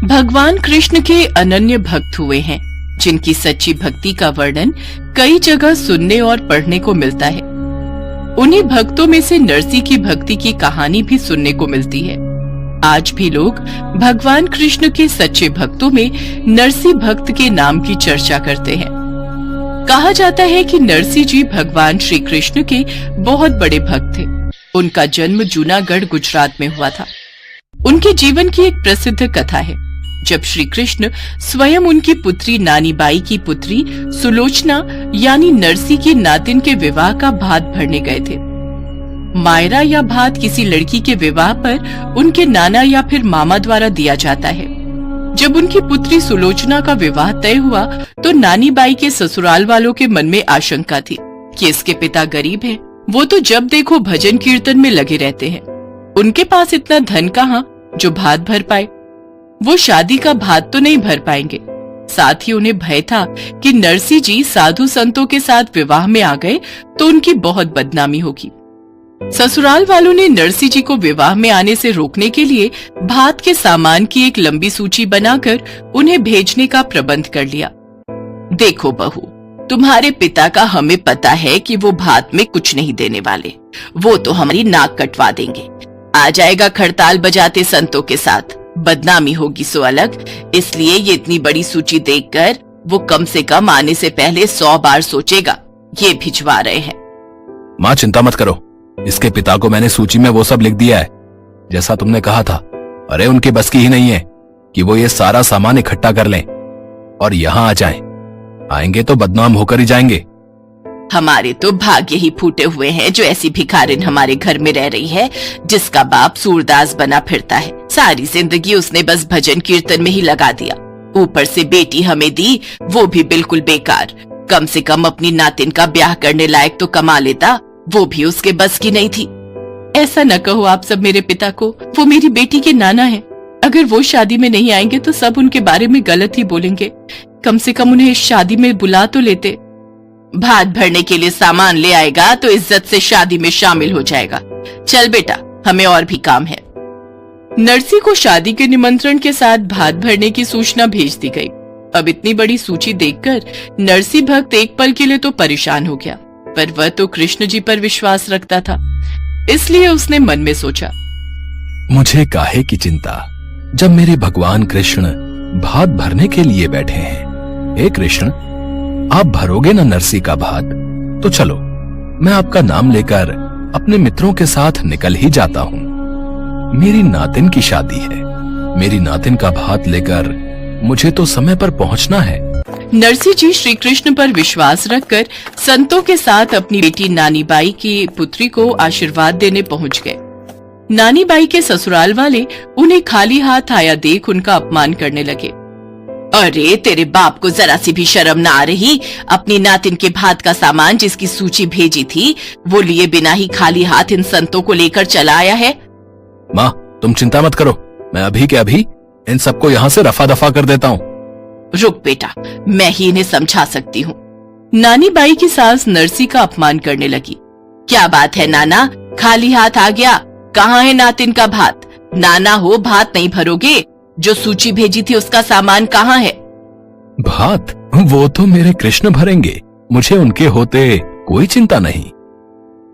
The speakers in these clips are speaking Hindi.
भगवान कृष्ण के अनन्य भक्त हुए हैं, जिनकी सच्ची भक्ति का वर्णन कई जगह सुनने और पढ़ने को मिलता है। उन्हीं भक्तों में से नरसी की भक्ति की कहानी भी सुनने को मिलती है। आज भी लोग भगवान कृष्ण के सच्चे भक्तों में नरसी भक्त के नाम की चर्चा करते हैं। कहा जाता है कि नरसी जी भगवान श्री कृष्ण के बहुत बड़े भक्त थे। उनका जन्म जूनागढ़ गुजरात में हुआ था। उनके जीवन की एक प्रसिद्ध कथा है, जब श्री कृष्ण स्वयं उनकी पुत्री नानी बाई की पुत्री सुलोचना यानी नरसी की नातिन के विवाह का भात भरने गए थे। मायरा या भात किसी लड़की के विवाह पर उनके नाना या फिर मामा द्वारा दिया जाता है। जब उनकी पुत्री सुलोचना का विवाह तय हुआ तो नानी बाई के ससुराल वालों के मन में आशंका थी कि इसके पिता गरीब हैं। वो तो जब देखो भजन कीर्तन में लगे रहते हैं। उनके पास इतना धन कहाँ जो भात भर पाए। वो शादी का भात तो नहीं भर पाएंगे। साथ ही उन्हें भय था कि नरसी जी साधु संतों के साथ विवाह में आ गए तो उनकी बहुत बदनामी होगी। ससुराल वालों ने नरसी जी को विवाह में आने से रोकने के लिए भात के सामान की एक लंबी सूची बनाकर उन्हें भेजने का प्रबंध कर लिया। देखो बहू, तुम्हारे पिता का हमें पता है कि वो भात में कुछ नहीं देने वाले। वो तो हमारी नाक कटवा देंगे। आ जाएगा खड़ताल बजाते संतों के साथ, बदनामी होगी सो अलग। इसलिए ये इतनी बड़ी सूची देखकर वो कम से कम आने से पहले 100 बार सोचेगा। ये भिजवा रहे हैं। माँ चिंता मत करो, इसके पिता को मैंने सूची में वो सब लिख दिया है जैसा तुमने कहा था। अरे उनकी बस की ही नहीं है कि वो ये सारा सामान इकट्ठा कर लें और यहाँ आ जाएं। आएंगे तो बदनाम होकर ही जाएंगे। हमारे तो भाग्य ही फूटे हुए हैं जो ऐसी भिखारिन हमारे घर में रह रही है, जिसका बाप सूरदास बना फिरता है। सारी जिंदगी उसने बस भजन कीर्तन में ही लगा दिया। ऊपर से बेटी हमें दी, वो भी बिल्कुल बेकार। कम से कम अपनी नातिन का ब्याह करने लायक तो कमा लेता, वो भी उसके बस की नहीं थी। ऐसा न कहो आप सब मेरे पिता को, वो मेरी बेटी के नाना है। अगर वो शादी में नहीं आएंगे तो सब उनके बारे में गलत ही बोलेंगे। कम से कम उन्हें इस शादी में बुला तो लेते। भात भरने के लिए सामान ले आएगा तो इज्जत से शादी में शामिल हो जाएगा। चल बेटा, हमें और भी काम है। नरसी को शादी के निमंत्रण के साथ भात भरने की सूचना भेज दी गई। अब इतनी बड़ी सूची देखकर नरसी भक्त एक पल के लिए तो परेशान हो गया, पर वह तो कृष्ण जी पर विश्वास रखता था। इसलिए उसने मन में सोचा, मुझे काहे की चिंता, जब मेरे भगवान कृष्ण भात भरने के लिए बैठे हैं। हे कृष्ण, आप भरोगे ना नरसी का भात? तो चलो, मैं आपका नाम लेकर अपने मित्रों के साथ निकल ही जाता हूँ। मेरी नातिन की शादी है। मेरी नातिन का भात लेकर मुझे तो समय पर पहुँचना है। नरसी जी श्री कृष्ण पर विश्वास रखकर संतों के साथ अपनी बेटी नानी बाई की पुत्री को आशीर्वाद देने पहुंच गए। नानी बाई के ससुराल वाले उन्हें खाली हाथ आया देख उनका अपमान करने लगे। अरे तेरे बाप को जरा सी भी शर्म न आ रही? अपनी नातिन के भात का सामान जिसकी सूची भेजी थी वो लिए बिना ही खाली हाथ इन संतों को लेकर चला आया है। माँ तुम चिंता मत करो, मैं अभी के अभी इन सबको यहाँ से रफा दफा कर देता हूँ। रुक बेटा, मैं ही इन्हें समझा सकती हूँ। नानी बाई की सास नरसी का अपमान करने लगी। क्या बात है नाना, खाली हाथ आ गया? कहाँ है नातिन का भात? नाना हो, भात नहीं भरोगे? जो सूची भेजी थी उसका सामान कहाँ है? भात वो तो मेरे कृष्ण भरेंगे, मुझे उनके होते कोई चिंता नहीं।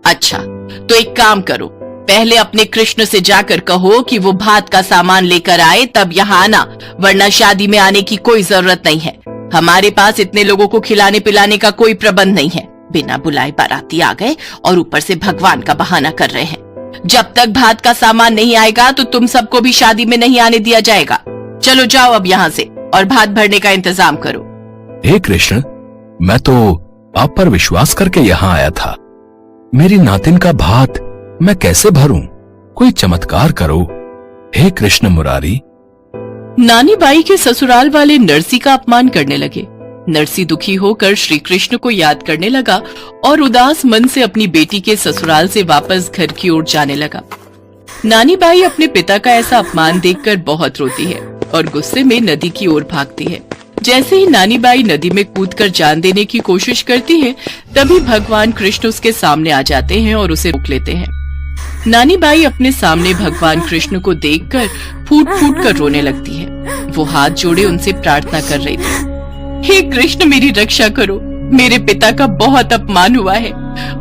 अच्छा, तो एक काम करो, पहले अपने कृष्ण से जाकर कहो कि वो भात का सामान लेकर आए, तब यहाँ आना, वरना शादी में आने की कोई जरूरत नहीं है। हमारे पास इतने लोगों को खिलाने पिलाने का कोई प्रबंध नहीं है। बिना बुलाए बाराती आ गए और ऊपर से भगवान का बहाना कर रहे हैं। जब तक भात का सामान नहीं आएगा तो तुम सबको भी शादी में नहीं आने दिया जाएगा। चलो जाओ अब यहाँ से और भात भरने का इंतजाम करो। हे कृष्ण, मैं तो आप पर विश्वास करके यहाँ आया था। मेरी नातिन का भात मैं कैसे भरूं? कोई चमत्कार करो हे कृष्ण मुरारी। नानी बाई के ससुराल वाले नरसी का अपमान करने लगे। नरसी दुखी होकर श्री कृष्ण को याद करने लगा और उदास मन से अपनी बेटी के ससुराल से वापस घर की ओर जाने लगा। नानी बाई अपने पिता का ऐसा अपमान देखकर बहुत रोती है और गुस्से में नदी की ओर भागती है। जैसे ही नानी बाई नदी में कूदकर जान देने की कोशिश करती है, तभी भगवान कृष्ण उसके सामने आ जाते हैं और उसे रोक लेते हैं। नानी बाई अपने सामने भगवान कृष्ण को देखकर फूट फूट कर रोने लगती है। वो हाथ जोड़े उनसे प्रार्थना कर रही थी। हे कृष्ण, मेरी रक्षा करो। मेरे पिता का बहुत अपमान हुआ है।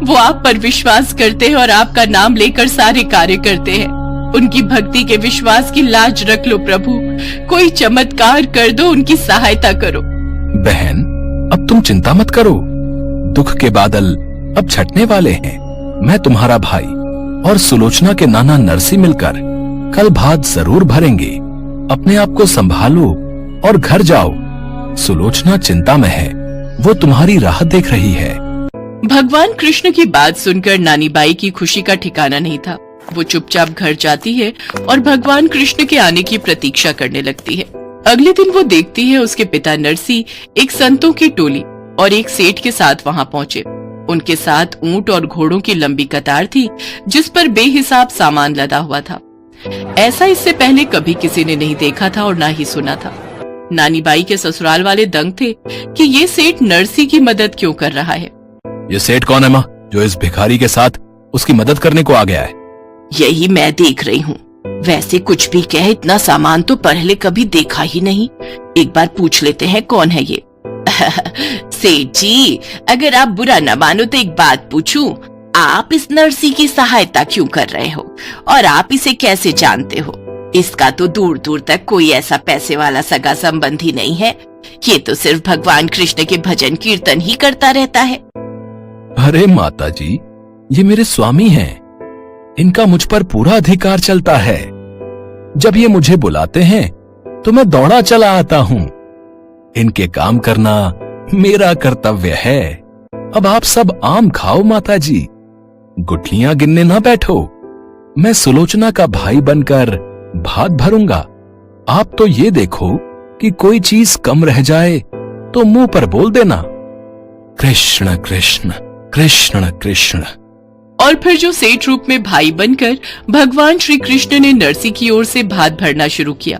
वो आप पर विश्वास करते हैं और आपका नाम लेकर सारे कार्य करते हैं। उनकी भक्ति के विश्वास की लाज रख लो प्रभु। कोई चमत्कार कर दो, उनकी सहायता करो। बहन, अब तुम चिंता मत करो। दुख के बादल अब छटने वाले हैं। मैं तुम्हारा भाई और सुलोचना के नाना नरसी मिलकर कल भात जरूर भरेंगे। अपने आप को संभालो और घर जाओ। सुलोचना चिंता में है, वो तुम्हारी राह देख रही है। भगवान कृष्ण की बात सुनकर नानी बाई की खुशी का ठिकाना नहीं था। वो चुपचाप घर जाती है और भगवान कृष्ण के आने की प्रतीक्षा करने लगती है। अगले दिन वो देखती है उसके पिता नरसी एक संतों की टोली और एक सेठ के साथ वहां पहुंचे। उनके साथ ऊंट और घोड़ों की लंबी कतार थी, जिस पर बेहिसाब सामान लदा हुआ था। ऐसा इससे पहले कभी किसी ने नहीं देखा था और ना ही सुना था। नानी बाई के ससुराल वाले दंग थे कि ये सेठ नरसी की मदद क्यों कर रहा है। ये सेठ कौन है माँ, जो इस भिखारी के साथ उसकी मदद करने को आ गया है? यही मैं देख रही हूँ। वैसे कुछ भी कहे, इतना सामान तो पहले कभी देखा ही नहीं। एक बार पूछ लेते हैं कौन है ये। सेठ जी, अगर आप बुरा न मानो तो एक बात पूछूं, आप इस नरसी की सहायता क्यों कर रहे हो और आप इसे कैसे जानते हो? इसका तो दूर दूर तक कोई ऐसा पैसे वाला सगा संबंधी नहीं है। ये तो सिर्फ भगवान कृष्ण के भजन कीर्तन ही करता रहता है। अरे माता जी, ये मेरे स्वामी हैं। इनका मुझ पर पूरा अधिकार चलता है। जब ये मुझे बुलाते हैं तो मैं दौड़ा चला आता हूँ। इनके काम करना मेरा कर्तव्य है। अब आप सब आम खाओ माता जी, गुठलियां गिनने ना बैठो। मैं सुलोचना का भाई बनकर भात भरूंगा। आप तो ये देखो कि कोई चीज कम रह जाए तो मुंह पर बोल देना, कृष्ण कृष्ण कृष्ण कृष्ण। और फिर जो सेठ रूप में भाई बनकर भगवान श्री कृष्ण ने नरसी की ओर से भात भरना शुरू किया।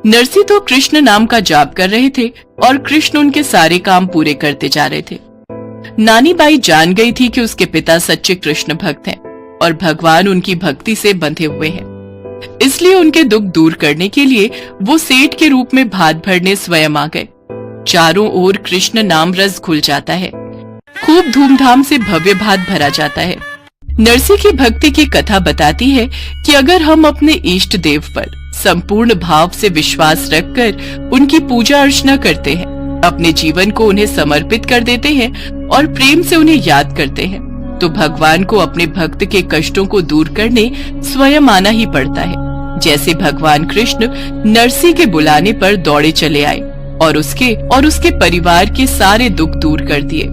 नरसी तो कृष्ण नाम का जाप कर रहे थे और कृष्ण उनके सारे काम पूरे करते जा रहे थे। नानी बाई जान गई थी कि उसके पिता सच्चे कृष्ण भक्त हैं और भगवान उनकी भक्ति से बंधे हुए हैं। इसलिए उनके दुख दूर करने के लिए वो सेठ के रूप में भात भरने स्वयं आ गए। चारों ओर कृष्ण नाम रस घुल जाता है। खूब धूमधाम से भव्य भात भरा जाता है। नरसी की भक्ति की कथा बताती है कि अगर हम अपने इष्ट देव पर संपूर्ण भाव से विश्वास रखकर उनकी पूजा अर्चना करते हैं, अपने जीवन को उन्हें समर्पित कर देते हैं और प्रेम से उन्हें याद करते हैं, तो भगवान को अपने भक्त के कष्टों को दूर करने स्वयं आना ही पड़ता है। जैसे भगवान कृष्ण नरसी के बुलाने पर दौड़े चले आए और उसके परिवार के सारे दुख दूर कर दिए।